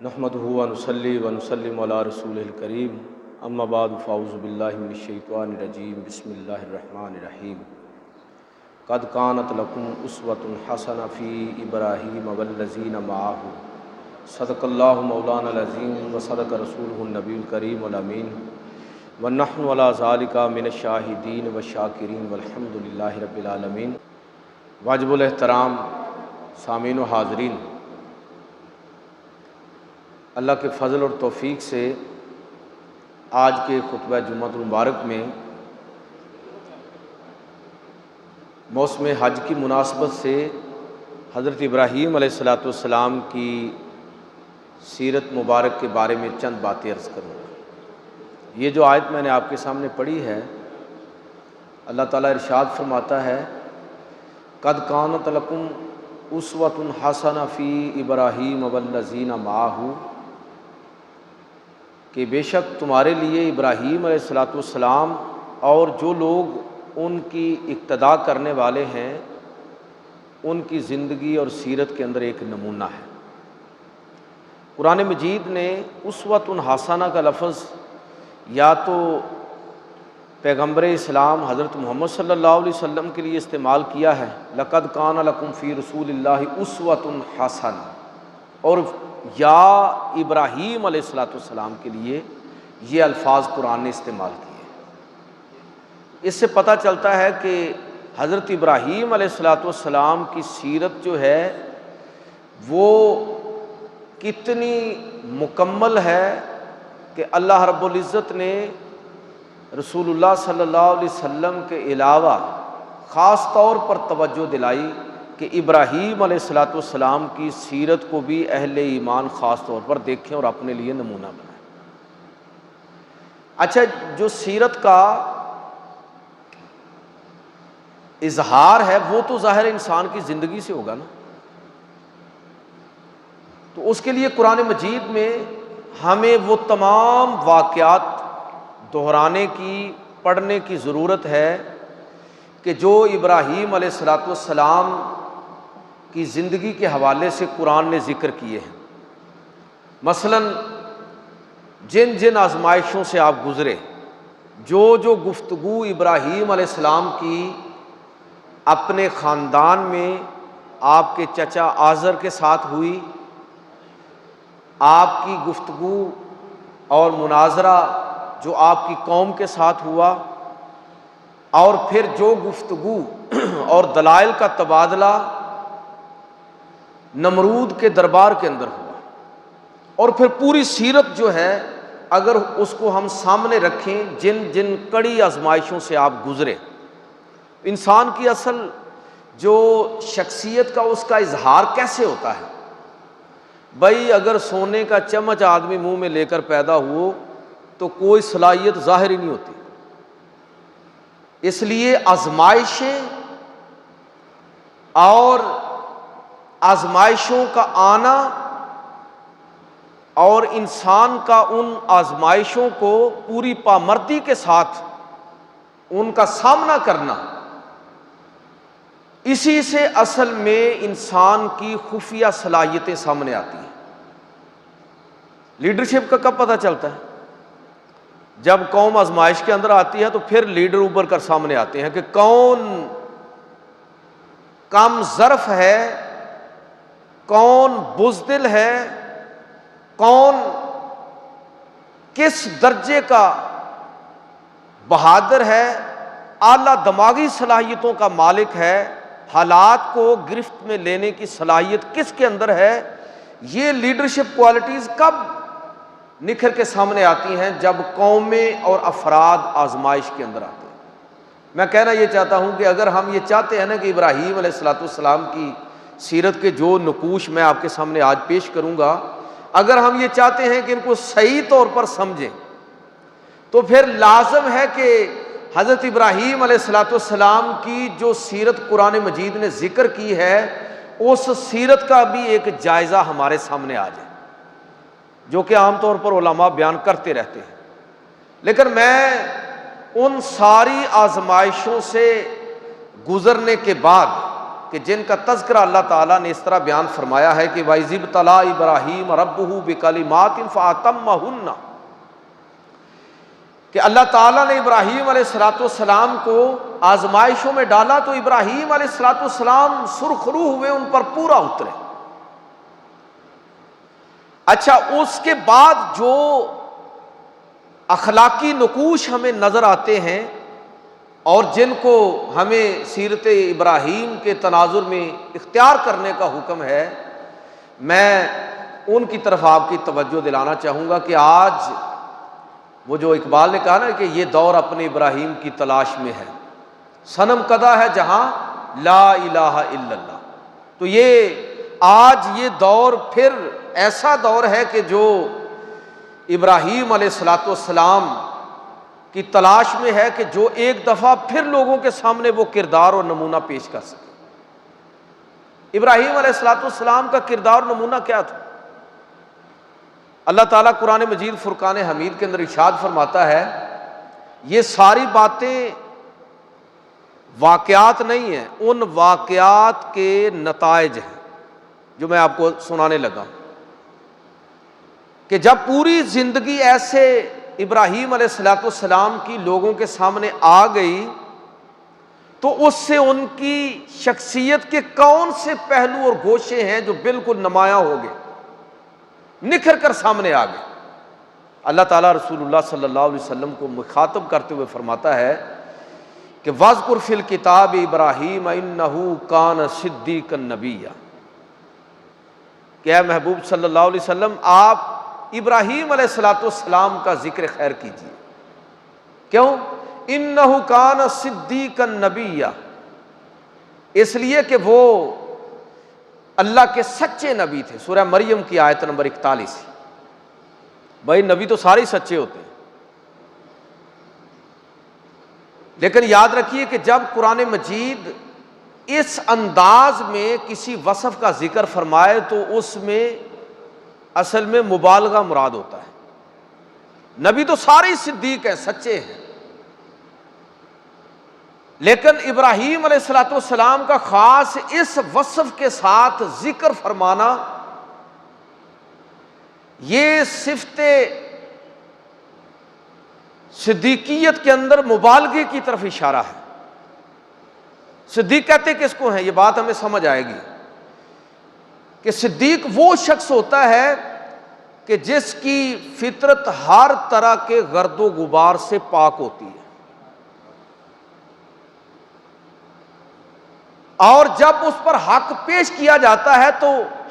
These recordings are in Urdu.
نحمدہ و نصلی و نسلم علی رسولہ الکریم، اما بعد فاعوذ باللہ من الشیطان الرجیم، بسم اللہ الرحمن الرحیم۔ قد کانت لکم اسوۃ حسنہ فی ابراہیم والذین معہ، صدق اللہ مولانا العظیم و صدق رسولہ النبی الکریم الامین، ونحن علی ذالک من الشاہدین والشاکرین والحمد للہ رب العالمین۔ واجب الاحترام سامعین و حاضرین، اللہ کے فضل اور توفیق سے آج کے خطبہ جمعۃ المبارک میں موسم حج کی مناسبت سے حضرت ابراہیم علیہ السلام کی سیرت مبارک کے بارے میں چند باتیں عرض کروں گا۔ یہ جو آیت میں نے آپ کے سامنے پڑھی ہے، اللہ تعالیٰ ارشاد فرماتا ہے قد کانت لکم اسوۃ حسنہ فی ابراہیم والذین معہ، کہ بے شک تمہارے لیے ابراہیم علیہ السلام اور جو لوگ ان کی اقتداء کرنے والے ہیں ان کی زندگی اور سیرت کے اندر ایک نمونہ ہے۔ قرآن مجید نے اسوۃ حسنہ کا لفظ یا تو پیغمبر اسلام حضرت محمد صلی اللہ علیہ وسلم کے لیے استعمال کیا ہے، لقد کان لکم فی رسول اللہ اسوۃ حسنہ، اور یا ابراہیم علیہ السلام کے لیے یہ الفاظ قرآن نے استعمال کیے۔ اس سے پتہ چلتا ہے کہ حضرت ابراہیم علیہ السلام کی سیرت جو ہے وہ کتنی مکمل ہے کہ اللہ رب العزت نے رسول اللہ صلی اللہ علیہ وسلم کے علاوہ خاص طور پر توجہ دلائی کہ ابراہیم علیہ السلام کی سیرت کو بھی اہل ایمان خاص طور پر دیکھیں اور اپنے لیے نمونہ بنائیں۔ اچھا، جو سیرت کا اظہار ہے وہ تو ظاہر انسان کی زندگی سے ہوگا نا، تو اس کے لیے قرآن مجید میں ہمیں وہ تمام واقعات دہرانے کی، پڑھنے کی ضرورت ہے کہ جو ابراہیم علیہ السلام کی زندگی کے حوالے سے قرآن نے ذکر کیے ہیں۔ مثلا جن جن آزمائشوں سے آپ گزرے، جو گفتگو ابراہیم علیہ السلام کی اپنے خاندان میں آپ کے چچا آزر کے ساتھ ہوئی، آپ کی گفتگو اور مناظرہ جو آپ کی قوم کے ساتھ ہوا، اور پھر جو گفتگو اور دلائل کا تبادلہ نمرود کے دربار کے اندر ہوا، اور پھر پوری سیرت جو ہے اگر اس کو ہم سامنے رکھیں، جن جن کڑی آزمائشوں سے آپ گزرے، انسان کی اصل جو شخصیت کا اس کا اظہار کیسے ہوتا ہے؟ بھائی اگر سونے کا چمچ آدمی منہ میں لے کر پیدا ہو تو کوئی صلاحیت ظاہر ہی نہیں ہوتی۔ اس لیے آزمائشیں اور آزمائشوں کا آنا اور انسان کا ان آزمائشوں کو پوری پامردی کے ساتھ ان کا سامنا کرنا، اسی سے اصل میں انسان کی خفیہ صلاحیتیں سامنے آتی ہیں۔ لیڈرشپ کا کب پتہ چلتا ہے؟ جب قوم آزمائش کے اندر آتی ہے تو پھر لیڈر ابھر کر سامنے آتے ہیں کہ کون کم ظرف ہے، کون بزدل ہے، کون کس درجے کا بہادر ہے، اعلیٰ دماغی صلاحیتوں کا مالک ہے، حالات کو گرفت میں لینے کی صلاحیت کس کے اندر ہے۔ یہ لیڈرشپ کوالٹیز کب نکھر کے سامنے آتی ہیں؟ جب قومیں اور افراد آزمائش کے اندر آتے ہیں۔ میں کہنا یہ چاہتا ہوں کہ اگر ہم یہ چاہتے ہیں نا کہ ابراہیم علیہ السلام کی سیرت کے جو نقوش میں آپ کے سامنے آج پیش کروں گا، اگر ہم یہ چاہتے ہیں کہ ان کو صحیح طور پر سمجھیں تو پھر لازم ہے کہ حضرت ابراہیم علیہ السلام کی جو سیرت قرآن مجید نے ذکر کی ہے اس سیرت کا بھی ایک جائزہ ہمارے سامنے آ جائے، جو کہ عام طور پر علماء بیان کرتے رہتے ہیں۔ لیکن میں ان ساری آزمائشوں سے گزرنے کے بعد کہ جن کا تذکرہ اللہ تعالیٰ نے اس طرح بیان فرمایا ہے کہ وَإِذِ ابْتَلَىٰ إِبْرَاهِيمَ رَبُّهُ بِكَلِمَاتٍ فَأَتَمَّهُنَّ، کہ اللہ تعالیٰ نے ابراہیم علیہ السلام کو آزمائشوں میں ڈالا تو ابراہیم علیہ السلام سرخرو ہوئے، ان پر پورا اترے۔ اچھا، اس کے بعد جو اخلاقی نقوش ہمیں نظر آتے ہیں اور جن کو ہمیں سیرت ابراہیم کے تناظر میں اختیار کرنے کا حکم ہے، میں ان کی طرف آپ کی توجہ دلانا چاہوں گا کہ آج وہ جو اقبال نے کہا نا کہ یہ دور اپنے ابراہیم کی تلاش میں ہے، صنم کدہ ہے جہاں لا الہ الا اللہ، تو یہ آج یہ دور پھر ایسا دور ہے کہ جو ابراہیم علیہ السلام کی تلاش میں ہے کہ جو ایک دفعہ پھر لوگوں کے سامنے وہ کردار اور نمونہ پیش کر سکے۔ ابراہیم علیہ السلام کا کردار اور نمونہ کیا تھا؟ اللہ تعالیٰ قرآن مجید فرقان حمید کے اندر ارشاد فرماتا ہے، یہ ساری باتیں واقعات نہیں ہیں، ان واقعات کے نتائج ہیں جو میں آپ کو سنانے لگا ہوں، کہ جب پوری زندگی ایسے ابراہیم علیہ السلام کی لوگوں کے سامنے آ گئی تو اس سے ان کی شخصیت کے کون سے پہلو اور گوشے ہیں جو بالکل نمایاں ہو گئے، نکھر کر سامنے آ گئے۔ اللہ تعالیٰ رسول اللہ صلی اللہ علیہ وسلم کو مخاطب کرتے ہوئے فرماتا ہے کہ وَاذْكُرْ فِي الْكِتَابِ إِبْرَاهِيمَ إِنَّهُ كَانَ صِدِّيقًا نَبِيًّا، کہ اے محبوب صلی اللہ علیہ وسلم آپ ابراہیم علیہ السلام کا ذکر خیر کیجیے۔ کیوں؟ اِنَّهُ كَانَ صِدِّيقًا نَبِيًّا، اس لیے کہ وہ اللہ کے سچے نبی تھے۔ سورہ مریم کی آیت نمبر 41۔ بھائی نبی تو سارے سچے ہوتے ہیں، لیکن یاد رکھیے کہ جب قرآن مجید اس انداز میں کسی وصف کا ذکر فرمائے تو اس میں اصل میں مبالغہ مراد ہوتا ہے۔ نبی تو سارے صدیق ہیں، سچے ہیں، لیکن ابراہیم علیہ السلام کا خاص اس وصف کے ساتھ ذکر فرمانا یہ صفت صدیقیت کے اندر مبالغے کی طرف اشارہ ہے۔ صدیق کہتے کس کو ہیں؟ یہ بات ہمیں سمجھ آئے گی کہ صدیق وہ شخص ہوتا ہے کہ جس کی فطرت ہر طرح کے گرد و غبار سے پاک ہوتی ہے، اور جب اس پر حق پیش کیا جاتا ہے تو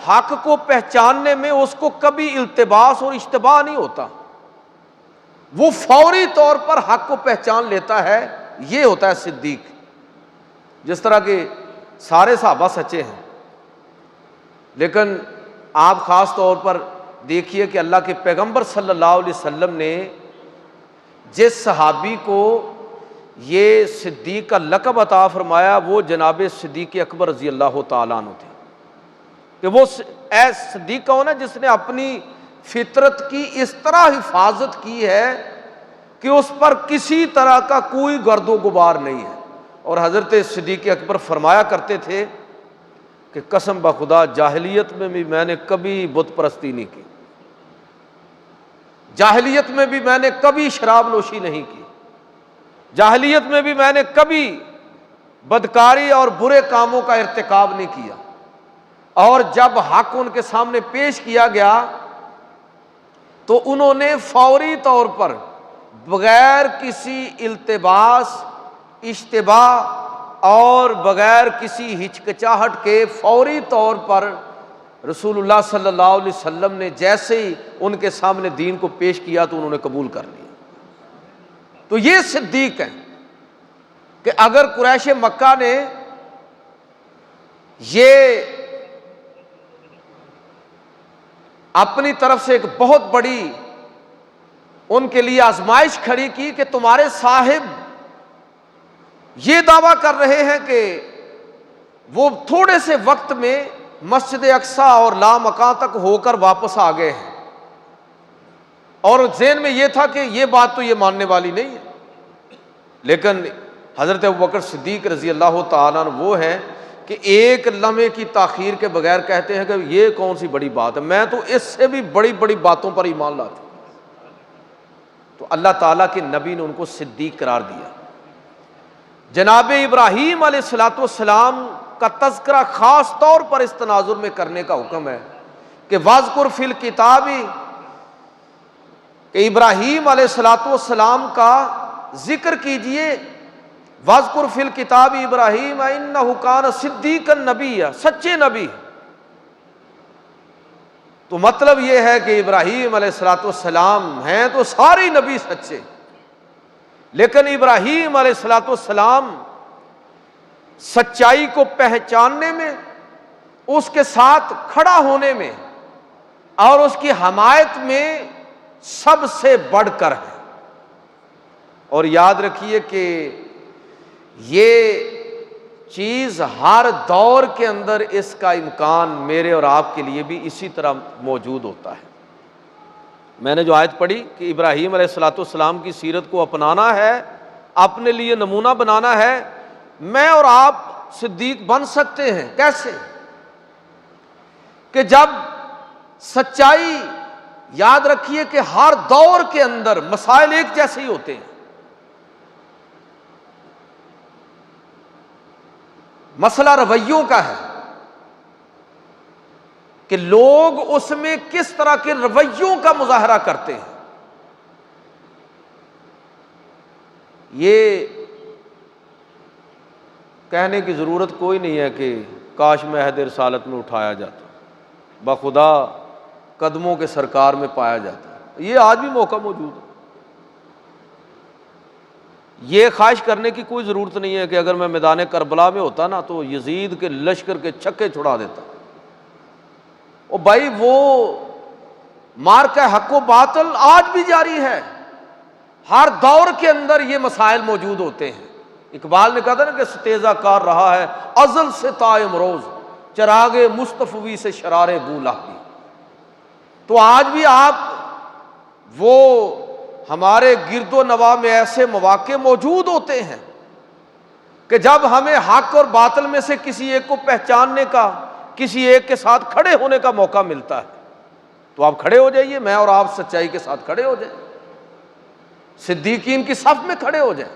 حق کو پہچاننے میں اس کو کبھی التباس اور اشتباہ نہیں ہوتا، وہ فوری طور پر حق کو پہچان لیتا ہے۔ یہ ہوتا ہے صدیق۔ جس طرح کہ سارے صحابہ سچے ہیں، لیکن آپ خاص طور پر دیکھیے کہ اللہ کے پیغمبر صلی اللہ علیہ وسلم نے جس صحابی کو یہ صدیق کا لقب عطا فرمایا وہ جناب صدیق اکبر رضی اللہ تعالیٰ عنہ تھے، کہ وہ اے صدیق کون ہے؟ جس نے اپنی فطرت کی اس طرح حفاظت کی ہے کہ اس پر کسی طرح کا کوئی گرد و غبار نہیں ہے۔ اور حضرت صدیق اکبر فرمایا کرتے تھے کہ قسم بخدا جاہلیت میں بھی میں نے کبھی بت پرستی نہیں کی، جاہلیت میں بھی میں نے کبھی شراب نوشی نہیں کی، جاہلیت میں بھی میں نے کبھی بدکاری اور برے کاموں کا ارتکاب نہیں کیا، اور جب حق ان کے سامنے پیش کیا گیا تو انہوں نے فوری طور پر بغیر کسی التباس، اشتباہ اور بغیر کسی ہچکچاہٹ کے فوری طور پر رسول اللہ صلی اللہ علیہ وسلم نے جیسے ہی ان کے سامنے دین کو پیش کیا تو انہوں نے قبول کر لیا۔ تو یہ صدیق ہیں کہ اگر قریش مکہ نے یہ اپنی طرف سے ایک بہت بڑی ان کے لیے آزمائش کھڑی کی کہ تمہارے صاحب یہ دعویٰ کر رہے ہیں کہ وہ تھوڑے سے وقت میں مسجد اقصیٰ اور لامکاں تک ہو کر واپس آ گئے ہیں، اور ذہن میں یہ تھا کہ یہ بات تو یہ ماننے والی نہیں ہے، لیکن حضرت ابوبکر صدیق رضی اللہ تعالیٰ عنہ وہ ہیں کہ ایک لمحے کی تاخیر کے بغیر کہتے ہیں کہ یہ کون سی بڑی بات ہے، میں تو اس سے بھی بڑی بڑی باتوں پر ایمان لاتا ہوں۔ تو اللہ تعالیٰ کے نبی نے ان کو صدیق قرار دیا۔ جناب ابراہیم علیہ الصلوۃ والسلام کا تذکرہ خاص طور پر اس تناظر میں کرنے کا حکم ہے کہ واذکر فی الکتاب، کہ ابراہیم علیہ الصلوۃ والسلام کا ذکر کیجئے، واذکر فی الکتاب ابراہیم انہ کان صدیقا نبیا، سچے نبی۔ تو مطلب یہ ہے کہ ابراہیم علیہ الصلوۃ والسلام ہیں تو سارے نبی سچے، لیکن ابراہیم علیہ الصلوۃ والسلام سچائی کو پہچاننے میں، اس کے ساتھ کھڑا ہونے میں اور اس کی حمایت میں سب سے بڑھ کر ہے۔ اور یاد رکھیے کہ یہ چیز ہر دور کے اندر اس کا امکان میرے اور آپ کے لیے بھی اسی طرح موجود ہوتا ہے۔ میں نے جو آیت پڑھی کہ ابراہیم علیہ الصلوۃ والسلام کی سیرت کو اپنانا ہے، اپنے لیے نمونہ بنانا ہے، میں اور آپ صدیق بن سکتے ہیں۔ کیسے؟ کہ جب سچائی، یاد رکھیے کہ ہر دور کے اندر مسائل ایک جیسے ہی ہوتے ہیں۔ مسئلہ رویوں کا ہے کہ لوگ اس میں کس طرح کے رویوں کا مظاہرہ کرتے ہیں۔ یہ کہنے کی ضرورت کوئی نہیں ہے کہ کاش میں عہد رسالت میں اٹھایا جاتا، بخدا قدموں کے سرکار میں پایا جاتا۔ یہ آج بھی موقع موجود ہے۔ یہ خواہش کرنے کی کوئی ضرورت نہیں ہے کہ اگر میں میدان کربلا میں ہوتا نا تو یزید کے لشکر کے چھکے چھڑا دیتا۔ او بھائی، وہ مارکہ حق و باطل آج بھی جاری ہے، ہر دور کے اندر یہ مسائل موجود ہوتے ہیں۔ اقبال نے کہا تھا نا کہ ستیزہ کار رہا ہے ازل سے تا امروز، چراغ مصطفی سے شرار بولاہی۔ تو آج بھی آپ وہ ہمارے گرد و نواح میں ایسے مواقع موجود ہوتے ہیں کہ جب ہمیں حق اور باطل میں سے کسی ایک کو پہچاننے کا، کسی ایک کے ساتھ کھڑے ہونے کا موقع ملتا ہے تو آپ کھڑے ہو جائیے، میں اور آپ سچائی کے ساتھ کھڑے ہو جائیں، صدیقین کی صف میں کھڑے ہو جائیں۔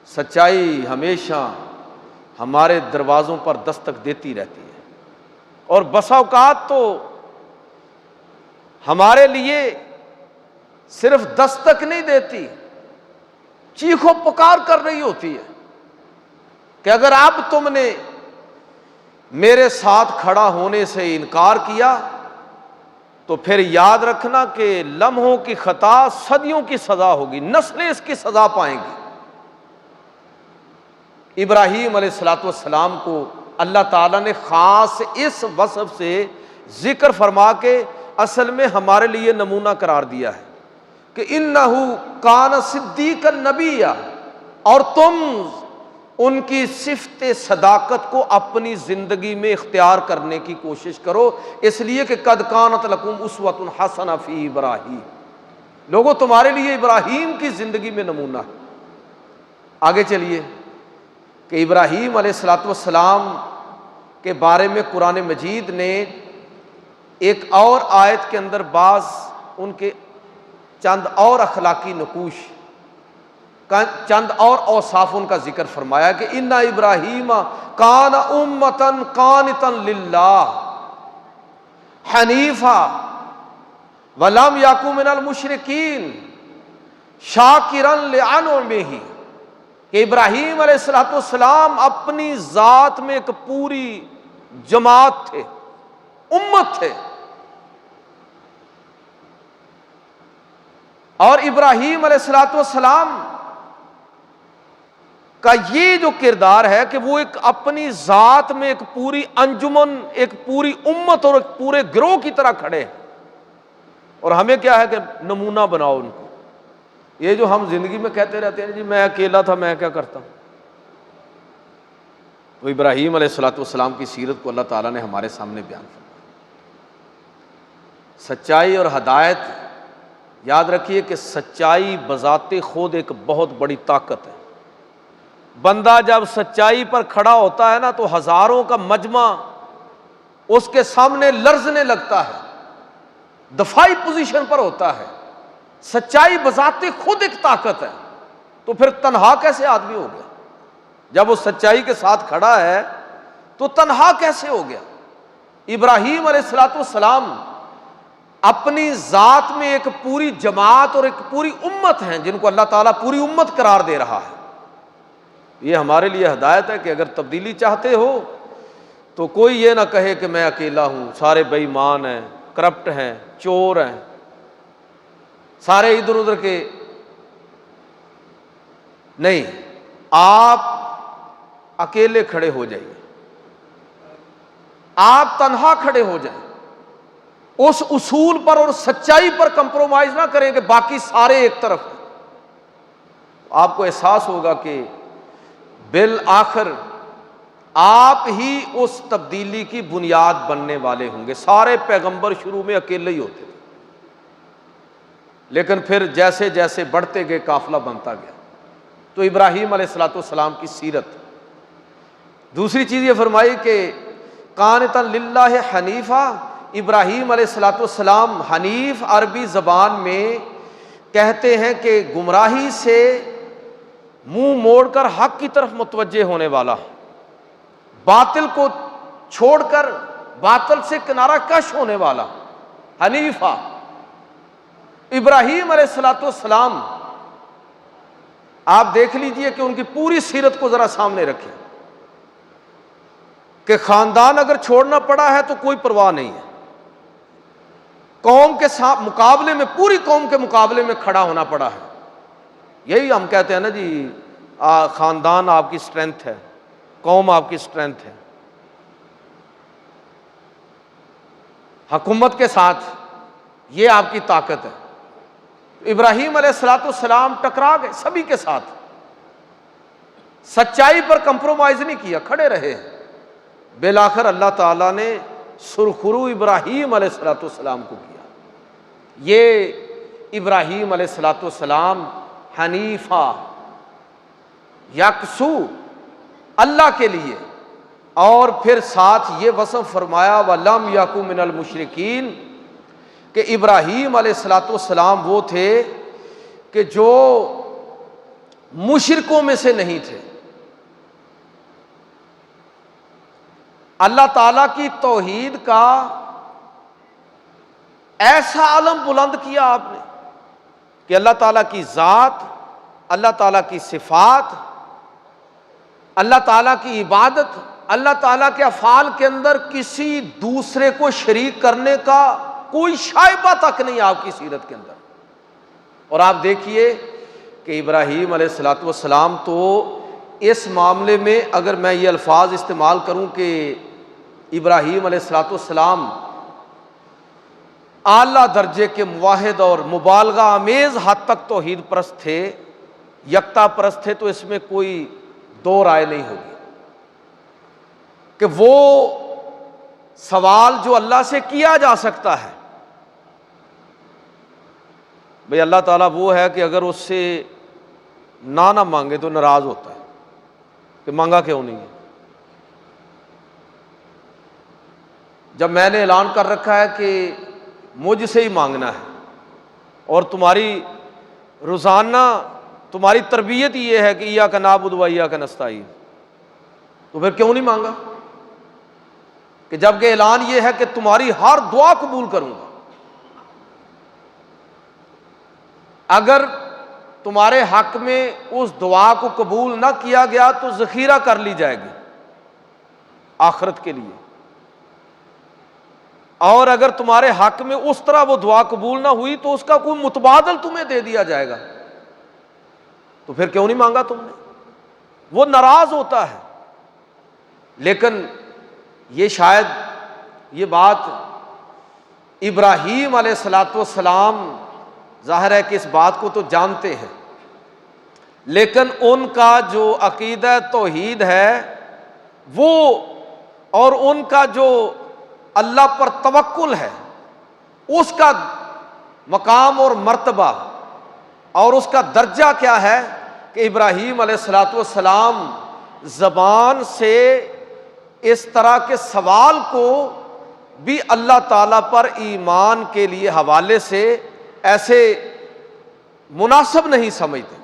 سچائی ہمیشہ ہمارے دروازوں پر دستک دیتی رہتی ہے، اور بسا اوقات تو ہمارے لیے صرف دستک نہیں دیتی، چیخ و پکار کر رہی ہوتی ہے کہ اگر اب تم نے میرے ساتھ کھڑا ہونے سے انکار کیا تو پھر یاد رکھنا کہ لمحوں کی خطا صدیوں کی سزا ہوگی، نسلیں اس کی سزا پائیں گی۔ ابراہیم علیہ الصلوۃ والسلام کو اللہ تعالیٰ نے خاص اس وصف سے ذکر فرما کے اصل میں ہمارے لیے نمونہ قرار دیا ہے کہ انہ کان صدیقا نبیا، اور تم ان کی صفت صداقت کو اپنی زندگی میں اختیار کرنے کی کوشش کرو، اس لیے کہ قد کانت لکم اسوۃ حسنہ فی ابراہیم، لوگوں تمہارے لیے ابراہیم کی زندگی میں نمونہ ہے۔ آگے چلیے کہ ابراہیم علیہ الصلوۃ والسلام کے بارے میں قرآن مجید نے ایک اور آیت کے اندر بعض ان کے چند اور اخلاقی نقوش، چند اور اوصاف ان کا ذکر فرمایا کہ ان ابراہیم کان امۃ قانتا للہ حنیفا ولم یکن من المشرکین شاکرا لانعمہ، کہ ابراہیم علیہ الصلوۃ والسلام اپنی ذات میں ایک پوری جماعت تھے، امت تھے، اور ابراہیم علیہ الصلوۃ والسلام کا یہ جو کردار ہے کہ وہ ایک اپنی ذات میں ایک پوری انجمن، ایک پوری امت اور ایک پورے گروہ کی طرح کھڑے ہیں، اور ہمیں کیا ہے کہ نمونہ بناؤ ان کو۔ یہ جو ہم زندگی میں کہتے رہتے ہیں جی میں اکیلا تھا، میں کیا کرتا ہوں، تو ابراہیم علیہ الصلوۃ والسلام کی سیرت کو اللہ تعالیٰ نے ہمارے سامنے بیان فرمایا۔ سچائی اور ہدایت، یاد رکھیے کہ سچائی بذات خود ایک بہت بڑی طاقت ہے، بندہ جب سچائی پر کھڑا ہوتا ہے نا تو ہزاروں کا مجمع اس کے سامنے لرزنے لگتا ہے، دفاعی پوزیشن پر ہوتا ہے۔ سچائی بذات خود ایک طاقت ہے، تو پھر تنہا کیسے آدمی ہو گیا؟ جب وہ سچائی کے ساتھ کھڑا ہے تو تنہا کیسے ہو گیا؟ ابراہیم علیہ السلام اپنی ذات میں ایک پوری جماعت اور ایک پوری امت ہیں جن کو اللہ تعالیٰ پوری امت قرار دے رہا ہے۔ یہ ہمارے لیے ہدایت ہے کہ اگر تبدیلی چاہتے ہو تو کوئی یہ نہ کہے کہ میں اکیلا ہوں، سارے بے ایمان ہیں، کرپٹ ہیں، چور ہیں، سارے ادھر ادھر کے۔ نہیں، آپ اکیلے کھڑے ہو جائیے، آپ تنہا کھڑے ہو جائیں، اس اصول پر اور سچائی پر کمپرومائز نہ کریں کہ باقی سارے ایک طرف ہیں۔ آپ کو احساس ہوگا کہ بالآخر آپ ہی اس تبدیلی کی بنیاد بننے والے ہوں گے۔ سارے پیغمبر شروع میں اکیلے ہی ہوتے تھے، لیکن پھر جیسے جیسے بڑھتے گئے قافلہ بنتا گیا۔ تو ابراہیم علیہ السلام کی سیرت۔ دوسری چیز یہ فرمائی کہ قانتا للہ حنیفہ، ابراہیم علیہ السلام حنیف عربی زبان میں کہتے ہیں کہ گمراہی سے منہ موڑ کر حق کی طرف متوجہ ہونے والا، باطل کو چھوڑ کر باطل سے کنارہ کش ہونے والا، حنیفہ۔ ابراہیم علیہ السلام آپ دیکھ لیجئے کہ ان کی پوری سیرت کو ذرا سامنے رکھیں کہ خاندان اگر چھوڑنا پڑا ہے تو کوئی پرواہ نہیں ہے، قوم کے ساتھ مقابلے میں، پوری قوم کے مقابلے میں کھڑا ہونا پڑا ہے۔ یہی ہم کہتے ہیں نا جی، خاندان آپ کی سٹرینتھ ہے، قوم آپ کی سٹرینتھ ہے۔ حکومت کے ساتھ یہ آپ کی طاقت ہے۔ ابراہیم علیہ السلام ٹکرا گئے سبھی کے ساتھ، سچائی پر کمپرومائز نہیں کیا، کھڑے رہے۔ بالآخر اللہ تعالیٰ نے سرخرو ابراہیم علیہ السلام کو کیا۔ یہ ابراہیم علیہ السلام حنیفہ، یکسو اللہ کے لیے، اور پھر ساتھ یہ وصف فرمایا وَلَمْ يَكُن مِّنَ الْمُشْرِكِينَ کہ ابراہیم علیہ السلام وہ تھے کہ جو مشرکوں میں سے نہیں تھے۔ اللہ تعالیٰ کی توحید کا ایسا علم بلند کیا آپ نے کہ اللہ تعالیٰ کی ذات، اللہ تعالیٰ کی صفات، اللہ تعالیٰ کی عبادت، اللہ تعالیٰ کے افعال کے اندر کسی دوسرے کو شریک کرنے کا کوئی شائبہ تک نہیں آپ کی سیرت کے اندر۔ اور آپ دیکھیے کہ ابراہیم علیہ السلام تو اس معاملے میں اگر میں یہ الفاظ استعمال کروں کہ ابراہیم علیہ السلام اعلیٰ درجے کے موحد اور مبالغہ آمیز حد تک توحید پرست تھے، یکتا پرست تھے، تو اس میں کوئی دو رائے نہیں ہوگی کہ وہ سوال جو اللہ سے کیا جا سکتا ہے، بھئی اللہ تعالیٰ وہ ہے کہ اگر اس سے نہ مانگے تو ناراض ہوتا ہے کہ مانگا کیوں نہیں ہے۔ جب میں نے اعلان کر رکھا ہے کہ مجھ سے ہی مانگنا ہے اور تمہاری روزانہ تمہاری تربیت یہ ہے کہ ایاک نعبد و ایاک نستعین، تو پھر کیوں نہیں مانگا؟ کہ جب کہ اعلان یہ ہے کہ تمہاری ہر دعا قبول کروں گا، اگر تمہارے حق میں اس دعا کو قبول نہ کیا گیا تو ذخیرہ کر لی جائے گی آخرت کے لیے، اور اگر تمہارے حق میں اس طرح وہ دعا قبول نہ ہوئی تو اس کا کوئی متبادل تمہیں دے دیا جائے گا، تو پھر کیوں نہیں مانگا تم نے؟ وہ ناراض ہوتا ہے۔ لیکن یہ شاید یہ بات ابراہیم علیہ السلام ظاہر ہے کہ اس بات کو تو جانتے ہیں، لیکن ان کا جو عقیدہ توحید ہے وہ، اور ان کا جو اللہ پر توکل ہے، اس کا مقام اور مرتبہ اور اس کا درجہ کیا ہے، کہ ابراہیم علیہ السلام زبان سے اس طرح کے سوال کو بھی اللہ تعالیٰ پر ایمان کے لیے حوالے سے ایسے مناسب نہیں سمجھتے۔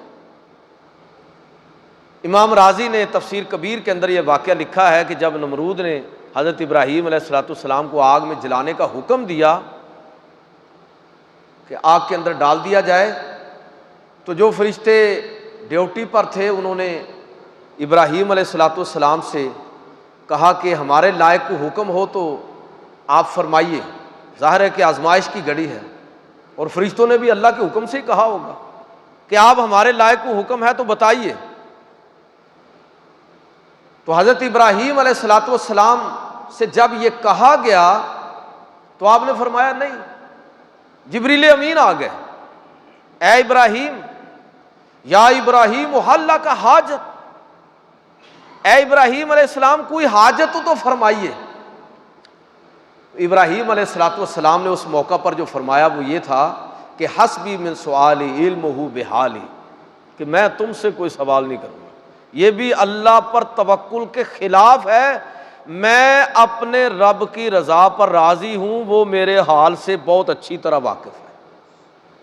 امام راضی نے تفسیر کبیر کے اندر یہ واقعہ لکھا ہے کہ جب نمرود نے حضرت ابراہیم علیہ السلام کو آگ میں جلانے کا حکم دیا کہ آگ کے اندر ڈال دیا جائے، تو جو فرشتے ڈیوٹی پر تھے انہوں نے ابراہیم علیہ السلام سے کہا کہ ہمارے لائق کو حکم ہو تو آپ فرمائیے۔ ظاہر ہے کہ آزمائش کی گھڑی ہے، اور فرشتوں نے بھی اللہ کے حکم سے ہی کہا ہوگا کہ آپ ہمارے لائق کو حکم ہے تو بتائیے۔ تو حضرت ابراہیم علیہ السلام سے جب یہ کہا گیا تو آپ نے فرمایا نہیں، جبریل امین آ گئے، اے ابراہیم، یا ابراہیم حل لک حاجت، اے ابراہیم علیہ السلام کوئی حاجت ہو تو فرمائیے۔ ابراہیم علیہ السلام نے اس موقع پر جو فرمایا وہ یہ تھا کہ حسبی من سؤالی علمہ بحالی، کہ میں تم سے کوئی سوال نہیں کروں گا، یہ بھی اللہ پر توکل کے خلاف ہے، میں اپنے رب کی رضا پر راضی ہوں، وہ میرے حال سے بہت اچھی طرح واقف ہے،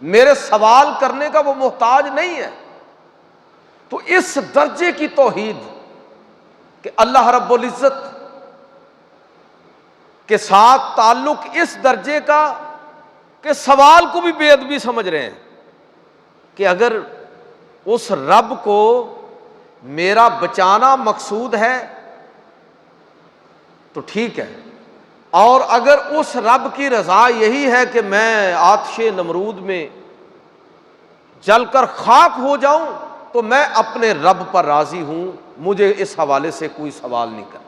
میرے سوال کرنے کا وہ محتاج نہیں ہے۔ تو اس درجے کی توحید کہ اللہ رب العزت کے ساتھ تعلق اس درجے کا کہ سوال کو بھی بے ادبی سمجھ رہے ہیں کہ اگر اس رب کو میرا بچانا مقصود ہے تو ٹھیک ہے، اور اگر اس رب کی رضا یہی ہے کہ میں آتش نمرود میں جل کر خاک ہو جاؤں تو میں اپنے رب پر راضی ہوں، مجھے اس حوالے سے کوئی سوال نہیں کرنا۔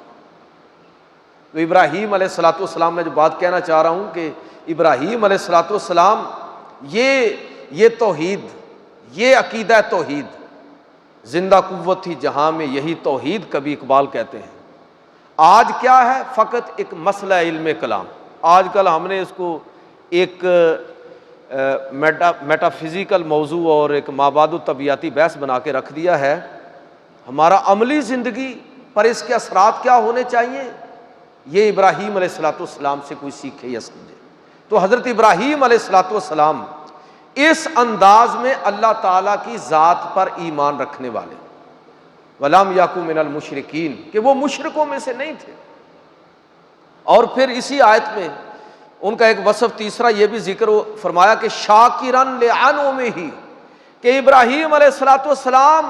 تو ابراہیم علیہ السلام میں جو بات کہنا چاہ رہا ہوں کہ ابراہیم علیہ السلام یہ توحید، یہ عقیدہ توحید زندہ قوت تھی جہاں میں یہی توحید کبھی اقبال کہتے ہیں۔ آج کیا ہے؟ فقط ایک مسئلہ علم کلام، آج کل ہم نے اس کو ایک میٹا فزیکل موضوع اور ایک مابعد الطبیعاتی بحث بنا کے رکھ دیا ہے۔ ہمارا عملی زندگی پر اس کے اثرات کیا ہونے چاہیے، یہ ابراہیم علیہ السلام سے کوئی سیکھے یا سمجھے۔ تو حضرت ابراہیم علیہ السلام اس انداز میں اللہ تعالیٰ کی ذات پر ایمان رکھنے والے، وَلَمْ يَكُنْ مِنَ الْمُشْرِكِينَ، کہ وہ مشرکوں میں سے نہیں تھے۔ اور پھر اسی آیت میں ان کا ایک وصف تیسرا یہ بھی ذکر فرمایا کہ شاکرن لِأَنْعُمِهِ، کہ ابراہیم علیہ السلام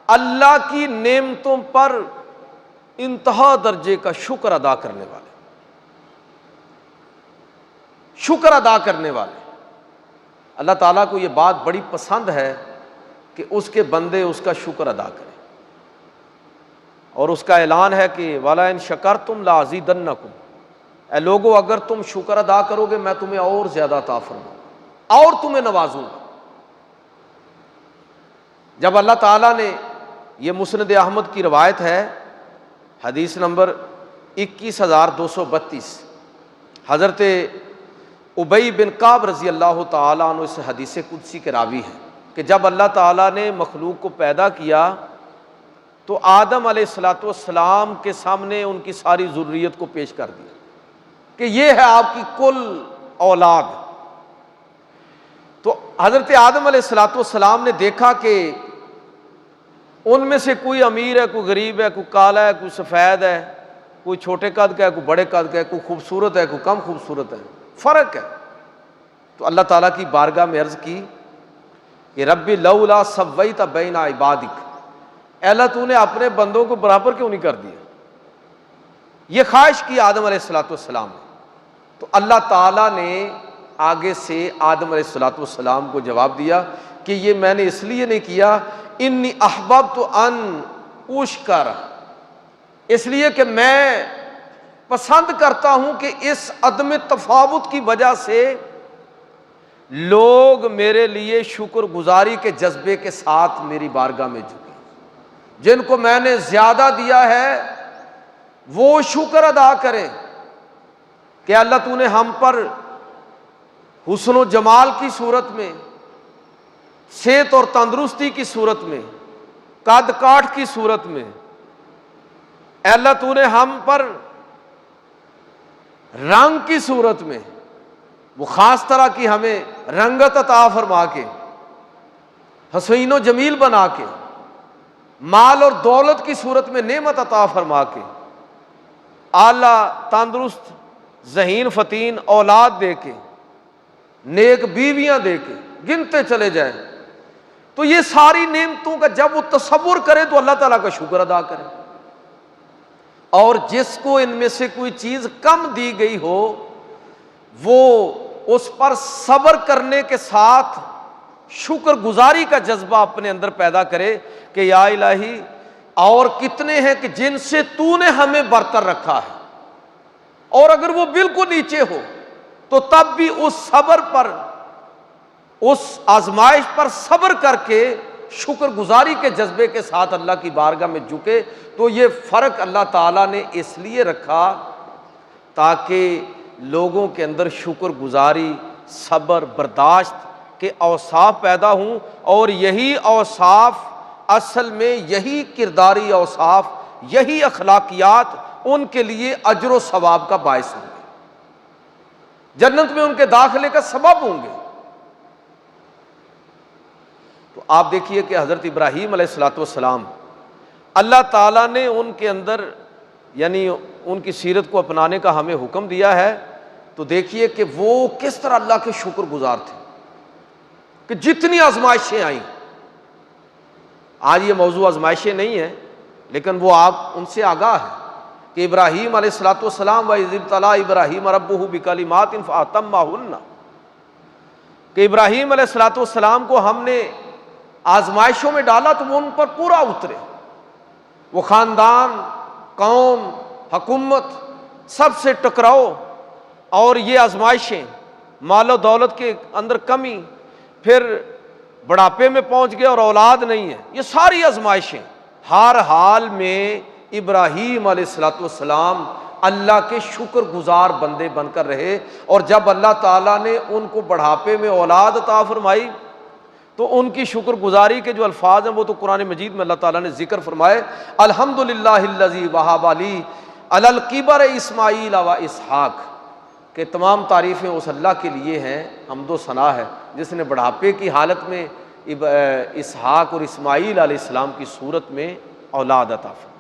اللہ کی نعمتوں پر انتہا درجے کا شکر ادا کرنے والے، شکر ادا کرنے والے۔ اللہ تعالیٰ کو یہ بات بڑی پسند ہے کہ اس کے بندے اس کا شکر ادا کریں، اور اس کا اعلان ہے کہ وَلَئِن شَكَرْتُمْ لَأَزِيدَنَّكُمْ، اے لوگو اگر تم شکر ادا کرو گے میں تمہیں اور زیادہ عطا فرماؤں گا اور تمہیں نوازوں گا۔ جب اللہ تعالیٰ نے، یہ مسند احمد کی روایت ہے، حدیث نمبر 21232، حضرت ابی بن کعب رضی اللہ تعالیٰ عنہ اس حدیث قدسی کے راوی ہیں کہ جب اللہ تعالیٰ نے مخلوق کو پیدا کیا تو آدم علیہ السلام کے سامنے ان کی ساری ذریت کو پیش کر دیا کہ یہ ہے آپ کی کل اولاد۔ تو حضرت آدم علیہ السلام نے دیکھا کہ ان میں سے کوئی امیر ہے، کوئی غریب ہے، کوئی کالا ہے، کوئی سفید ہے، کوئی چھوٹے قد کا ہے، کوئی بڑے قد کا ہے، کوئی خوبصورت ہے، کوئی کم خوبصورت ہے، فرق ہے۔ تو اللہ تعالیٰ کی بارگاہ میں عرض کی کہ رب لولا سویت بین عبادک، اے اللہ تو نے اپنے بندوں کو برابر کیوں نہیں کر دیا؟ یہ خواہش کی آدم علیہ السلام نے۔ تو اللہ تعالیٰ نے آگے سے آدم علیہ السلام کو جواب دیا کہ یہ میں نے اس لیے نہیں کیا، انی احببت ان اشکر، اس لیے کہ میں پسند کرتا ہوں کہ اس عدم تفاوت کی وجہ سے لوگ میرے لیے شکر گزاری کے جذبے کے ساتھ میری بارگاہ میں جھکیں، جن کو میں نے زیادہ دیا ہے وہ شکر ادا کریں کہ اللہ تو نے ہم پر حسن و جمال کی صورت میں، صحت اور تندرستی کی صورت میں قد کاٹ کی صورت میں، اے اللہ تو نے ہم پر رنگ کی صورت میں، وہ خاص طرح کی ہمیں رنگت عطا فرما کے، حسین و جمیل بنا کے، مال اور دولت کی صورت میں نعمت عطا فرما کے، اعلیٰ تندرست ذہین فتین اولاد دے کے، نیک بیویاں دے کے، گنتے چلے جائیں، تو یہ ساری نعمتوں کا جب وہ تصور کرے تو اللہ تعالیٰ کا شکر ادا کرے۔ اور جس کو ان میں سے کوئی چیز کم دی گئی ہو وہ اس پر صبر کرنے کے ساتھ شکر گزاری کا جذبہ اپنے اندر پیدا کرے کہ یا الہی اور کتنے ہیں کہ جن سے تو نے ہمیں برتر رکھا ہے، اور اگر وہ بالکل نیچے ہو تو تب بھی اس صبر پر، اس آزمائش پر صبر کر کے شکر گزاری کے جذبے کے ساتھ اللہ کی بارگاہ میں جھکے۔ تو یہ فرق اللہ تعالیٰ نے اس لیے رکھا تاکہ لوگوں کے اندر شکر گزاری، صبر، برداشت کے اوصاف پیدا ہوں، اور یہی اوصاف اصل میں، یہی کرداری اوصاف، یہی اخلاقیات ان کے لیے اجر و ثواب کا باعث ہوں گے، جنت میں ان کے داخلے کا سبب ہوں گے۔ تو آپ دیکھیے کہ حضرت ابراہیم علیہ الصلوۃ والسلام، اللہ تعالیٰ نے ان کے اندر یعنی ان کی سیرت کو اپنانے کا ہمیں حکم دیا ہے، تو دیکھیے کہ وہ کس طرح اللہ کے شکر گزار تھے کہ جتنی آزمائشیں آئیں، آج یہ موضوع آزمائشیں نہیں ہیں لیکن وہ آپ ان سے آگاہ ہیں کہ ابراہیم علیہ الصلوۃ والسلام وَإِذِ ابْتَلَىٰ إِبْرَاهِيمَ رَبُّهُ بِكَلِمَاتٍ فَأَتَمَّهُنَّ، کہ ابراہیم علیہ الصلوۃ والسلام کو ہم نے آزمائشوں میں ڈالا تو وہ ان پر پورا اترے، وہ خاندان، قوم، حکومت سب سے ٹکراؤ، اور یہ آزمائشیں، مال و دولت کے اندر کمی، پھر بڑھاپے میں پہنچ گئے اور اولاد نہیں ہے، یہ ساری آزمائشیں، ہر حال میں ابراہیم علیہ الصلوۃ والسلام اللہ کے شکر گزار بندے بن کر رہے، اور جب اللہ تعالیٰ نے ان کو بڑھاپے میں اولاد عطا فرمائی تو ان کی شکر گزاری کے جو الفاظ ہیں وہ تو قرآن مجید میں اللہ تعالیٰ نے ذکر فرمائے، الحمدللہ الذی وہب لی علی الکبر اسماعیل و اسحاق، کہ تمام تعریفیں اس اللہ کے لیے ہیں، حمد و ثنا ہے جس نے بڑھاپے کی حالت میں اسحاق اور اسماعیل علیہ السلام کی صورت میں اولاد عطا فرمائی۔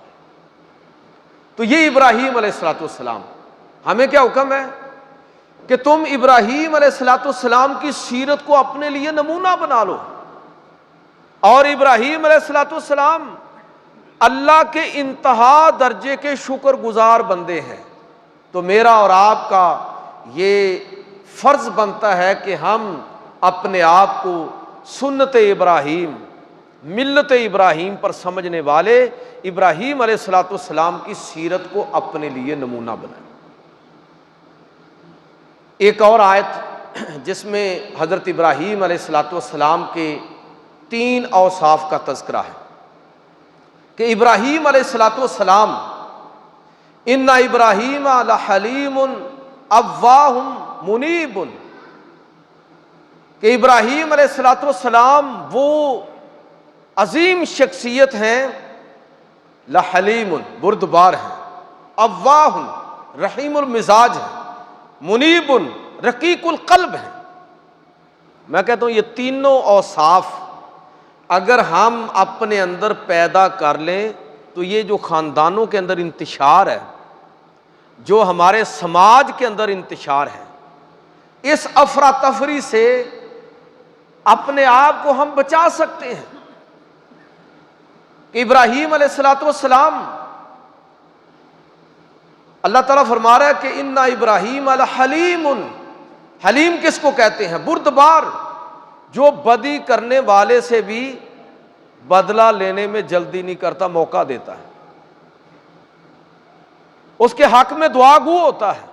تو یہ ابراہیم علیہ الصلوۃ والسلام، ہمیں کیا حکم ہے کہ تم ابراہیم علیہ الصلوۃ والسلام کی سیرت کو اپنے لیے نمونہ بنا لو، اور ابراہیم علیہ الصلوۃ والسلام اللہ کے انتہا درجے کے شکر گزار بندے ہیں۔ تو میرا اور آپ کا یہ فرض بنتا ہے کہ ہم اپنے آپ کو سنت ابراہیم، ملت ابراہیم پر سمجھنے والے ابراہیم علیہ الصلوۃ والسلام کی سیرت کو اپنے لیے نمونہ بنائیں۔ ایک اور آیت جس میں حضرت ابراہیم علیہ الصلوۃ والسلام کے 3 اوصاف کا تذکرہ ہے کہ ابراہیم علیہ الصلوۃ والسلام ان ابراہیم لحلیم اواہ منیب، کہ ابراہیم علیہ الصلوۃ والسلام وہ عظیم شخصیت ہیں، لحلیم بردبار ہیں، اواہ رحیم المزاج ہیں، منیب رقیق القلب ہیں۔ میں کہتا ہوں یہ تینوں اوصاف اگر ہم اپنے اندر پیدا کر لیں تو یہ جو خاندانوں کے اندر انتشار ہے، جو ہمارے سماج کے اندر انتشار ہے، اس افراتفری سے اپنے آپ کو ہم بچا سکتے ہیں۔ کہ ابراہیم علیہ الصلوۃ والسلام، اللہ تعالیٰ فرما رہا ہے کہ ان ابراہیم لحلیم، حلیم کس کو کہتے ہیں؟ بردبار، جو بدی کرنے والے سے بھی بدلہ لینے میں جلدی نہیں کرتا، موقع دیتا ہے، اس کے حق میں دعا گو ہوتا ہے،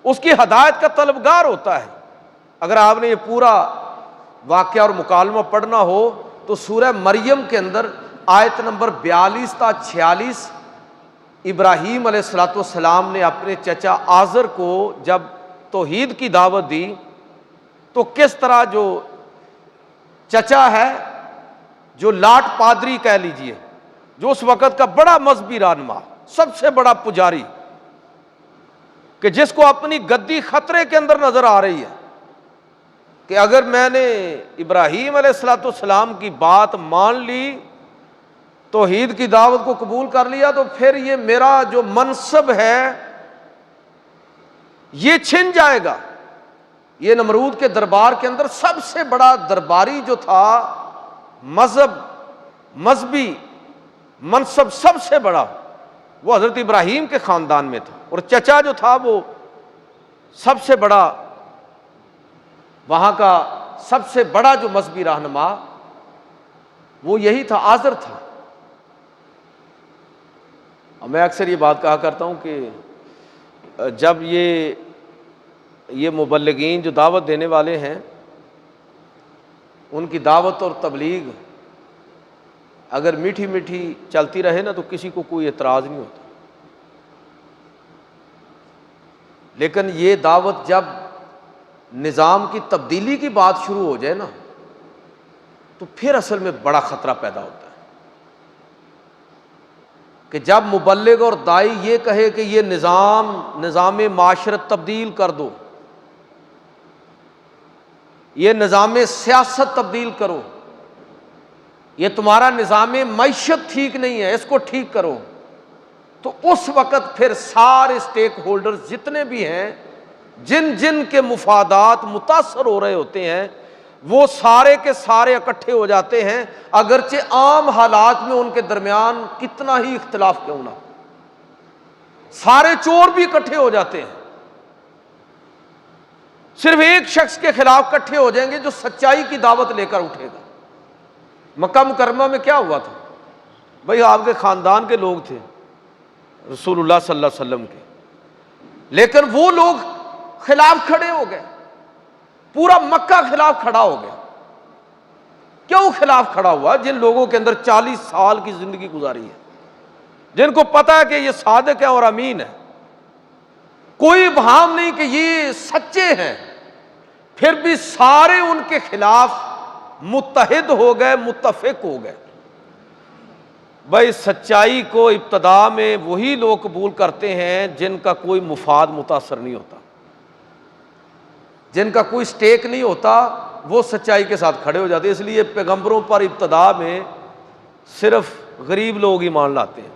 اس کی ہدایت کا طلبگار ہوتا ہے۔ اگر آپ نے یہ پورا واقعہ اور مکالمہ پڑھنا ہو تو سورہ مریم کے اندر آیت نمبر 42 تا 46، ابراہیم علیہ الصلوۃ والسلام نے اپنے چچا آزر کو جب توحید کی دعوت دی تو کس طرح جو چچا ہے جو لاٹ پادری کہہ لیجئے، جو اس وقت کا بڑا مذہبی رہنما، سب سے بڑا پجاری، کہ جس کو اپنی گدی خطرے کے اندر نظر آ رہی ہے کہ اگر میں نے ابراہیم علیہ السلام کی بات مان لی، توحید کی دعوت کو قبول کر لیا، تو پھر یہ میرا جو منصب ہے یہ چھن جائے گا۔ یہ نمرود کے دربار کے اندر سب سے بڑا درباری جو تھا، مذہبی منصب سب سے بڑا، وہ حضرت ابراہیم کے خاندان میں تھا، اور چچا جو تھا وہ سب سے بڑا، وہاں کا سب سے بڑا جو مذہبی رہنما وہ یہی تھا، آزر تھا۔ میں اکثر یہ بات کہا کرتا ہوں کہ جب یہ مبلغین جو دعوت دینے والے ہیں، ان کی دعوت اور تبلیغ اگر میٹھی میٹھی چلتی رہے نا تو کسی کو کوئی اعتراض نہیں ہوتا، لیکن یہ دعوت جب نظام کی تبدیلی کی بات شروع ہو جائے نا تو پھر اصل میں بڑا خطرہ پیدا ہوتا ہے، کہ جب مبلغ اور داعی یہ کہے کہ یہ نظام معاشرت تبدیل کر دو، یہ نظام سیاست تبدیل کرو، یہ تمہارا نظام معیشت ٹھیک نہیں ہے، اس کو ٹھیک کرو، تو اس وقت پھر سارے سٹیک ہولڈرز جتنے بھی ہیں، جن کے مفادات متاثر ہو رہے ہوتے ہیں، وہ سارے کے سارے اکٹھے ہو جاتے ہیں، اگرچہ عام حالات میں ان کے درمیان کتنا ہی اختلاف کیوں نہ، سارے چور بھی اکٹھے ہو جاتے ہیں، صرف ایک شخص کے خلاف اکٹھے ہو جائیں گے جو سچائی کی دعوت لے کر اٹھے گا۔ مکہ مکرمہ میں کیا ہوا تھا؟ بھئی آپ کے خاندان کے لوگ تھے، رسول اللہ صلی اللہ علیہ وسلم کے، لیکن وہ لوگ خلاف کھڑے ہو گئے، پورا مکہ خلاف کھڑا ہو گیا۔ کیوں خلاف کھڑا ہوا؟ جن لوگوں کے اندر 40 سال کی زندگی گزاری ہے، جن کو پتا ہے کہ یہ صادق ہے اور امین ہے، کوئی ابہام نہیں کہ یہ سچے ہیں، پھر بھی سارے ان کے خلاف متحد ہو گئے، متفق ہو گئے۔ بھائی سچائی کو ابتدا میں وہی لوگ قبول کرتے ہیں جن کا کوئی مفاد متاثر نہیں ہوتا، جن کا کوئی سٹیک نہیں ہوتا، وہ سچائی کے ساتھ کھڑے ہو جاتے ہیں۔ اس لیے پیغمبروں پر ابتدا میں صرف غریب لوگ ایمان لاتے ہیں،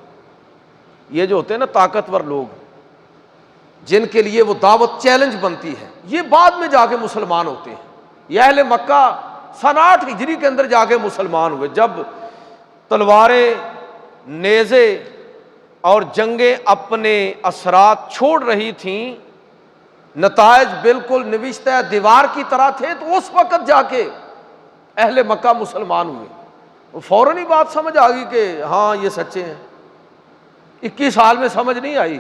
یہ جو ہوتے ہیں نا طاقتور لوگ، جن کے لیے وہ دعوت چیلنج بنتی ہے، یہ بعد میں جا کے مسلمان ہوتے ہیں۔ یہ اہل مکہ سن 8 ہجری کے اندر جا کے مسلمان ہوئے، جب تلواریں، نیزے اور جنگیں اپنے اثرات چھوڑ رہی تھیں، نتائج بالکل نوشتہ دیوار کی طرح تھے، تو اس وقت جا کے اہل مکہ مسلمان ہوئے۔ وہ فوراً ہی بات سمجھ آ گئی کہ ہاں یہ سچے ہیں۔ 21 سال میں سمجھ نہیں آئی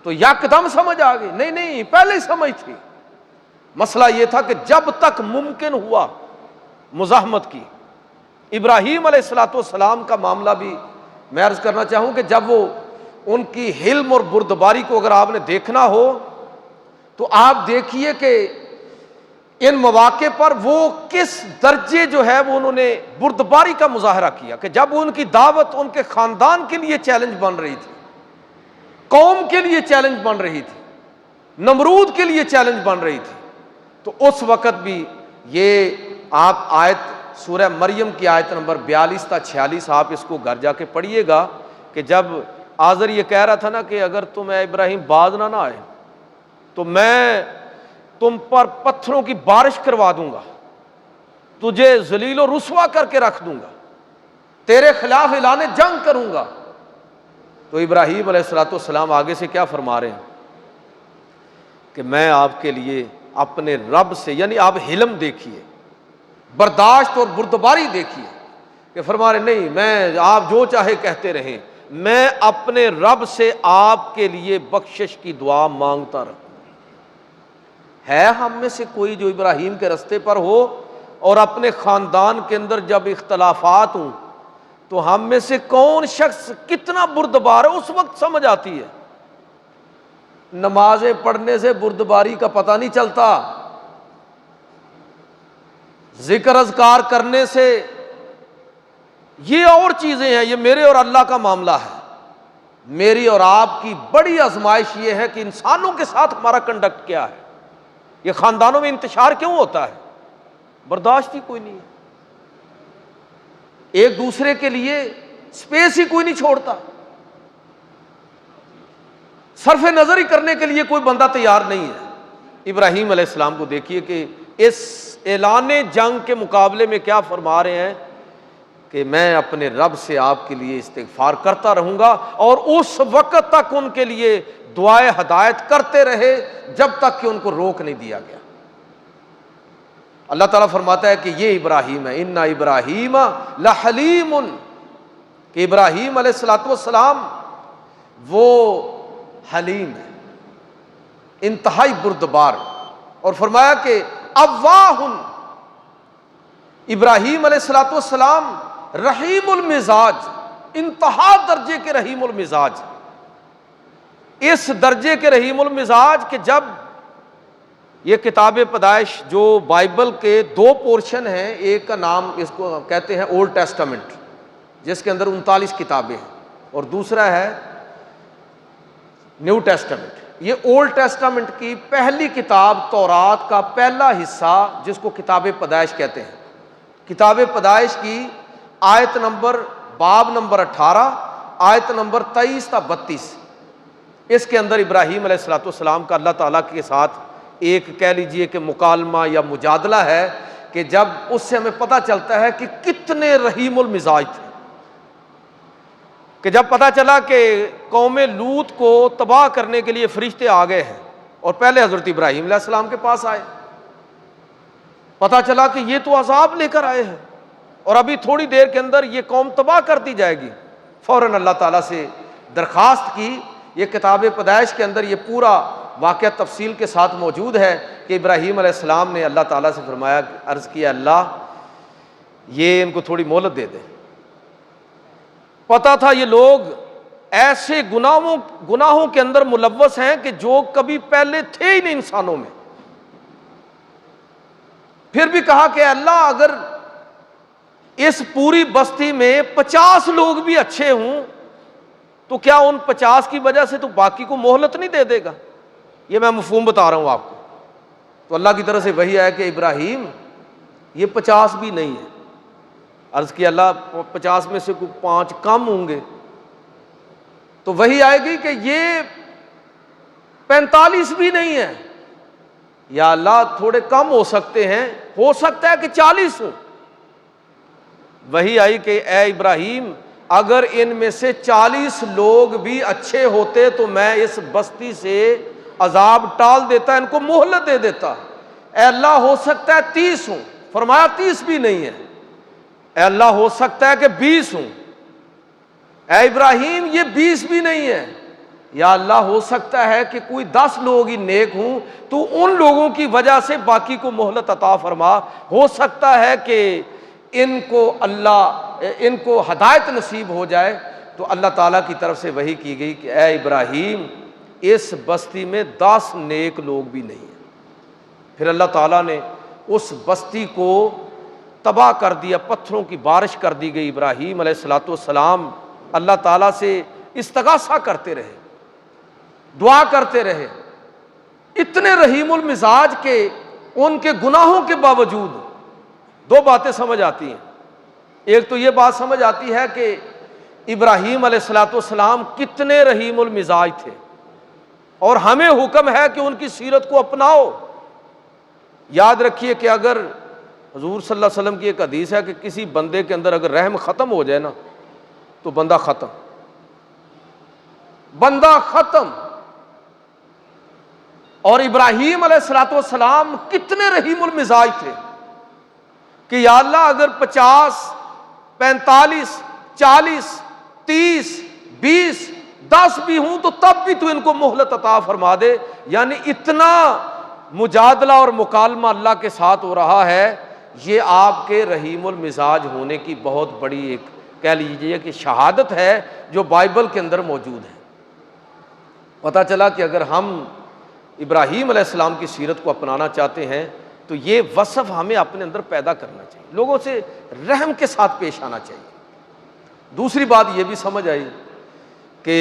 تو یکدم سمجھ آ گئی؟ نہیں، پہلے ہی سمجھ تھی۔ مسئلہ یہ تھا کہ جب تک ممکن ہوا مزاحمت کی۔ ابراہیم علیہ السلام کا معاملہ بھی میں عرض کرنا چاہوں کہ جب وہ ان کی حلم اور بردباری کو اگر آپ نے دیکھنا ہو تو آپ دیکھیے کہ ان مواقع پر وہ کس درجے جو ہے وہ انہوں نے بردباری کا مظاہرہ کیا، کہ جب ان کی دعوت ان کے خاندان کے لیے چیلنج بن رہی تھی، قوم کے لیے چیلنج بن رہی تھی، نمرود کے لیے چیلنج بن رہی تھی، تو اس وقت بھی یہ آپ آیت سورہ مریم کی آیت نمبر 42 تا 46 آپ اس کو گھر جا کے پڑھیے گا، کہ جب آزر یہ کہہ رہا تھا نا کہ اگر تم اے ابراہیم باز نہ آئے تو میں تم پر پتھروں کی بارش کروا دوں گا، تجھے ذلیل و رسوا کر کے رکھ دوں گا، تیرے خلاف اعلان جنگ کروں گا، تو ابراہیم علیہ السلام آگے سے کیا فرما رہے ہیں کہ میں آپ کے لیے اپنے رب سے، یعنی آپ حلم دیکھیے، برداشت اور بردباری دیکھیے، کہ فرما رہے نہیں، میں آپ جو چاہے کہتے رہیں، میں اپنے رب سے آپ کے لیے بخشش کی دعا مانگتا رہوں۔ ہے ہم میں سے کوئی جو ابراہیم کے رستے پر ہو اور اپنے خاندان کے اندر جب اختلافات ہوں تو ہم میں سے کون شخص کتنا بردبار ہے اس وقت سمجھ آتی ہے۔ نمازیں پڑھنے سے بردباری کا پتہ نہیں چلتا، ذکر اذکار کرنے سے یہ اور چیزیں ہیں، یہ میرے اور اللہ کا معاملہ ہے۔ میری اور آپ کی بڑی آزمائش یہ ہے کہ انسانوں کے ساتھ ہمارا کنڈکٹ کیا ہے۔ یہ خاندانوں میں انتشار کیوں ہوتا ہے؟ برداشت ہی کوئی نہیں ہے، ایک دوسرے کے لیے سپیس ہی کوئی نہیں چھوڑتا، صرف نظر ہی کرنے کے لیے کوئی بندہ تیار نہیں ہے۔ ابراہیم علیہ السلام کو دیکھیے کہ اس اعلان جنگ کے مقابلے میں کیا فرما رہے ہیں کہ میں اپنے رب سے آپ کے لیے استغفار کرتا رہوں گا، اور اس وقت تک ان کے لیے دعائے ہدایت کرتے رہے جب تک کہ ان کو روک نہیں دیا گیا۔ اللہ تعالیٰ فرماتا ہے کہ یہ ابراہیم ہے، اِنَّ ابراہیم لحلیم، کہ ابراہیم علیہ السلام وہ حلیم ہے، انتہائی بردبار، اور فرمایا کہ اواہ، ابراہیم علیہ السلام رحیم المزاج، انتہا درجے کے رحیم المزاج، اس درجے کے رحیم المزاج کہ جب یہ کتاب پیدائش جو بائبل کے دو پورشن ہیں، ایک کا نام اس کو کہتے ہیں اولڈ ٹیسٹامنٹ جس کے اندر 39 کتابیں ہیں، اور دوسرا ہے نیو ٹیسٹامنٹ۔ یہ اولڈ ٹیسٹامنٹ کی پہلی کتاب تورات کا پہلا حصہ جس کو کتاب پیدائش کہتے ہیں، کتاب پیدائش کی آیت نمبر باب نمبر 18 آیت نمبر 23 تا 32، اس کے اندر ابراہیم علیہ السلام کا اللہ تعالیٰ کے ساتھ ایک کہہ لیجئے کہ مکالمہ یا مجادلہ ہے، کہ جب اس سے ہمیں پتہ چلتا ہے کہ کتنے رحیم المزاج تھے، کہ جب پتہ چلا کہ قوم لوط کو تباہ کرنے کے لیے فرشتے آ گئے ہیں، اور پہلے حضرت ابراہیم علیہ السلام کے پاس آئے، پتہ چلا کہ یہ تو عذاب لے کر آئے ہیں اور ابھی تھوڑی دیر کے اندر یہ قوم تباہ کر دی جائے گی، فوراً اللہ تعالیٰ سے درخواست کی۔ یہ کتاب پیدائش کے اندر یہ پورا واقعہ تفصیل کے ساتھ موجود ہے کہ ابراہیم علیہ السلام نے اللہ تعالیٰ سے فرمایا، عرض کیا اللہ یہ ان کو تھوڑی مہلت دے دے۔ پتہ تھا یہ لوگ ایسے گناہوں کے اندر ملوث ہیں کہ جو کبھی پہلے تھے ہی نہیں انسانوں میں، پھر بھی کہا کہ اللہ اگر اس پوری بستی میں 50 لوگ بھی اچھے ہوں تو کیا ان 50 کی وجہ سے تو باقی کو مہلت نہیں دے دے گا؟ یہ میں مفہوم بتا رہا ہوں آپ کو۔ تو اللہ کی طرف سے وحی آیا کہ ابراہیم یہ 50 بھی نہیں ہے۔ عرض کیا اللہ 50 میں سے کوئی 5 کم ہوں گے، تو وحی آئے گی کہ یہ 45 بھی نہیں ہے، یا اللہ تھوڑے کم ہو سکتے ہیں، ہو سکتا ہے کہ 40 ہوں۔ وحی آئی کہ اے ابراہیم اگر ان میں سے 40 لوگ بھی اچھے ہوتے تو میں اس بستی سے عذاب ٹال دیتا، ان کو مہلت دے دیتا۔ اے اللہ ہو سکتا ہے 30 ہوں، فرمایا 30 بھی نہیں ہے۔ اے اللہ ہو سکتا ہے کہ 20 ہوں، اے ابراہیم یہ 20 بھی نہیں ہے۔ یا اللہ ہو سکتا ہے کہ کوئی 10 لوگ ہی نیک ہوں تو ان لوگوں کی وجہ سے باقی کو مہلت عطا فرما، ہو سکتا ہے کہ ان کو ہدایت نصیب ہو جائے۔ تو اللہ تعالیٰ کی طرف سے وحی کی گئی کہ اے ابراہیم اس بستی میں 10 نیک لوگ بھی نہیں ہیں۔ پھر اللہ تعالیٰ نے اس بستی کو تباہ کر دیا، پتھروں کی بارش کر دی گئی۔ ابراہیم علیہ السلام اللہ تعالیٰ سے استغاثہ کرتے رہے، دعا کرتے رہے، اتنے رحیم المزاج کے ان کے گناہوں کے باوجود 2 باتیں سمجھ آتی ہیں۔ ایک تو یہ بات سمجھ آتی ہے کہ ابراہیم علیہ السلام کتنے رحیم المزاج تھے، اور ہمیں حکم ہے کہ ان کی سیرت کو اپناؤ۔ یاد رکھیے کہ اگر حضور صلی اللہ علیہ وسلم کی ایک حدیث ہے کہ کسی بندے کے اندر اگر رحم ختم ہو جائے نا تو بندہ ختم، بندہ ختم۔ اور ابراہیم علیہ السلام کتنے رحیم المزاج تھے کہ یا اللہ اگر 50 45 40 30 20 10 بھی ہوں تو تب بھی تو ان کو مہلت عطا فرما دے۔ یعنی اتنا مجادلہ اور مکالمہ اللہ کے ساتھ ہو رہا ہے، یہ آپ کے رحیم المزاج ہونے کی بہت بڑی ایک کہہ لیجیے کہ شہادت ہے جو بائبل کے اندر موجود ہے۔ پتہ چلا کہ اگر ہم ابراہیم علیہ السلام کی سیرت کو اپنانا چاہتے ہیں تو یہ وصف ہمیں اپنے اندر پیدا کرنا چاہیے، لوگوں سے رحم کے ساتھ پیش آنا چاہیے۔ دوسری بات یہ بھی سمجھ آئی کہ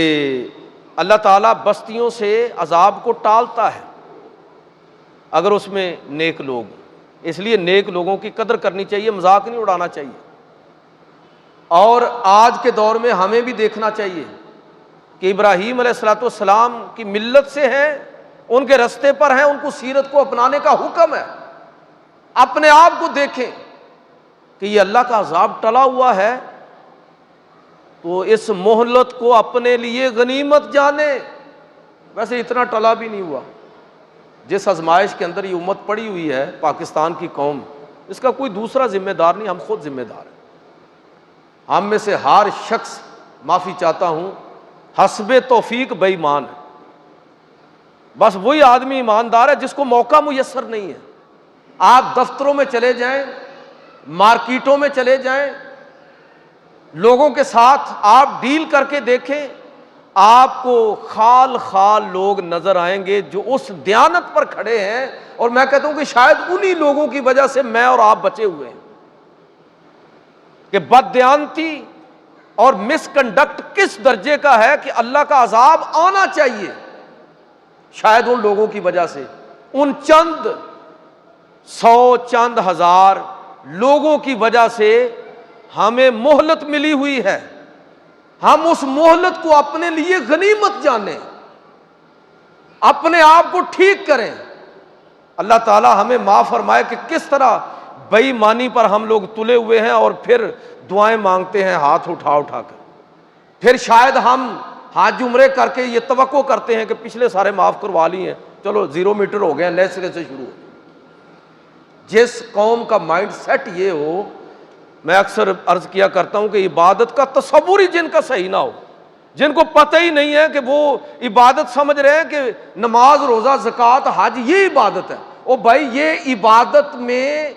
اللہ تعالیٰ بستیوں سے عذاب کو ٹالتا ہے اگر اس میں نیک لوگ، اس لیے نیک لوگوں کی قدر کرنی چاہیے، مذاق نہیں اڑانا چاہیے۔ اور آج کے دور میں ہمیں بھی دیکھنا چاہیے کہ ابراہیم علیہ الصلوۃ والسلام کی ملت سے ہیں، ان کے رستے پر ہیں، ان کو سیرت کو اپنانے کا حکم ہے۔ اپنے آپ کو دیکھیں کہ یہ اللہ کا عذاب ٹلا ہوا ہے تو اس مہلت کو اپنے لیے غنیمت جانے۔ ویسے اتنا ٹلا بھی نہیں ہوا، جس آزمائش کے اندر یہ امت پڑی ہوئی ہے پاکستان کی قوم، اس کا کوئی دوسرا ذمہ دار نہیں، ہم خود ذمہ دار ہیں۔ ہم میں سے ہر شخص، معافی چاہتا ہوں، حسب توفیق بے ایمان ہے۔ بس وہی آدمی ایماندار ہے جس کو موقع میسر نہیں ہے۔ آپ دفتروں میں چلے جائیں، مارکیٹوں میں چلے جائیں، لوگوں کے ساتھ آپ ڈیل کر کے دیکھیں، آپ کو خال خال لوگ نظر آئیں گے جو اس دیانت پر کھڑے ہیں، اور میں کہتا ہوں کہ شاید انہی لوگوں کی وجہ سے میں اور آپ بچے ہوئے ہیں کہ بددیانتی اور مس کنڈکٹ کس درجے کا ہے کہ اللہ کا عذاب آنا چاہیے، شاید ان لوگوں کی وجہ سے، ان چند سو چند ہزار لوگوں کی وجہ سے ہمیں مہلت ملی ہوئی ہے۔ ہم اس مہلت کو اپنے لیے غنیمت جانیں، اپنے آپ کو ٹھیک کریں۔ اللہ تعالی ہمیں معاف فرمائے کہ کس طرح بے ایمانی پر ہم لوگ تلے ہوئے ہیں، اور پھر دعائیں مانگتے ہیں ہاتھ اٹھا اٹھا کر۔ پھر شاید ہم حج عمرے کر کے یہ توقع کرتے ہیں کہ پچھلے سارے معاف کروا لی ہیں، چلو 0 میٹر ہو گئے، نئے سرے سے شروع۔ جس قوم کا مائنڈ سیٹ یہ ہو، میں اکثر عرض کیا کرتا ہوں کہ عبادت کا تصور ہی جن کا صحیح نہ ہو، جن کو پتہ ہی نہیں ہے کہ وہ عبادت سمجھ رہے ہیں کہ نماز، روزہ، زکوٰۃ، حج یہ عبادت ہے۔ او بھائی، یہ عبادت میں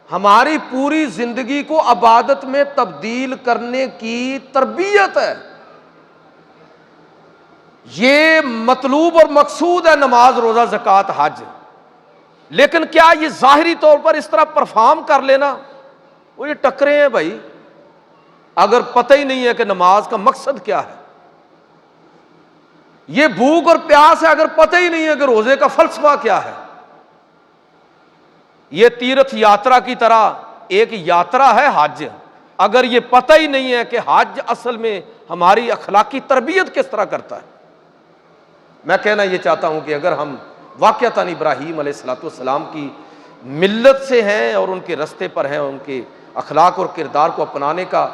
ہماری پوری زندگی کو عبادت میں تبدیل کرنے کی تربیت ہے۔ یہ مطلوب اور مقصود ہے نماز، روزہ، زکوٰۃ، حج۔ لیکن کیا یہ ظاہری طور پر اس طرح پرفارم کر لینا، وہ یہ ٹکرے ہیں بھائی، اگر پتہ ہی نہیں ہے کہ نماز کا مقصد کیا ہے۔ یہ بھوک اور پیاس ہے اگر پتہ ہی نہیں ہے کہ روزے کا فلسفہ کیا ہے۔ یہ تیرتھ یاترا کی طرح ایک یاترا ہے حج، اگر یہ پتہ ہی نہیں ہے کہ حج اصل میں ہماری اخلاقی تربیت کس طرح کرتا ہے۔ میں کہنا یہ چاہتا ہوں کہ اگر ہم واقعتاً ابراہیم علیہ الصلوۃ والسلام کی ملت سے ہیں اور ان کے رستے پر ہیں، ان کے اخلاق اور کردار کو اپنانے کا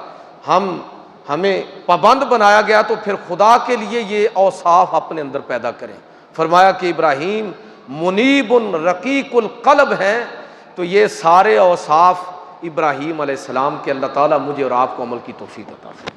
ہمیں پابند بنایا گیا، تو پھر خدا کے لیے یہ اوصاف اپنے اندر پیدا کریں۔ فرمایا کہ ابراہیم منیب رقیق القلب ہیں، تو یہ سارے اوصاف ابراہیم علیہ السلام کے اللہ تعالیٰ مجھے اور آپ کو عمل کی توفیق عطا فرمائے۔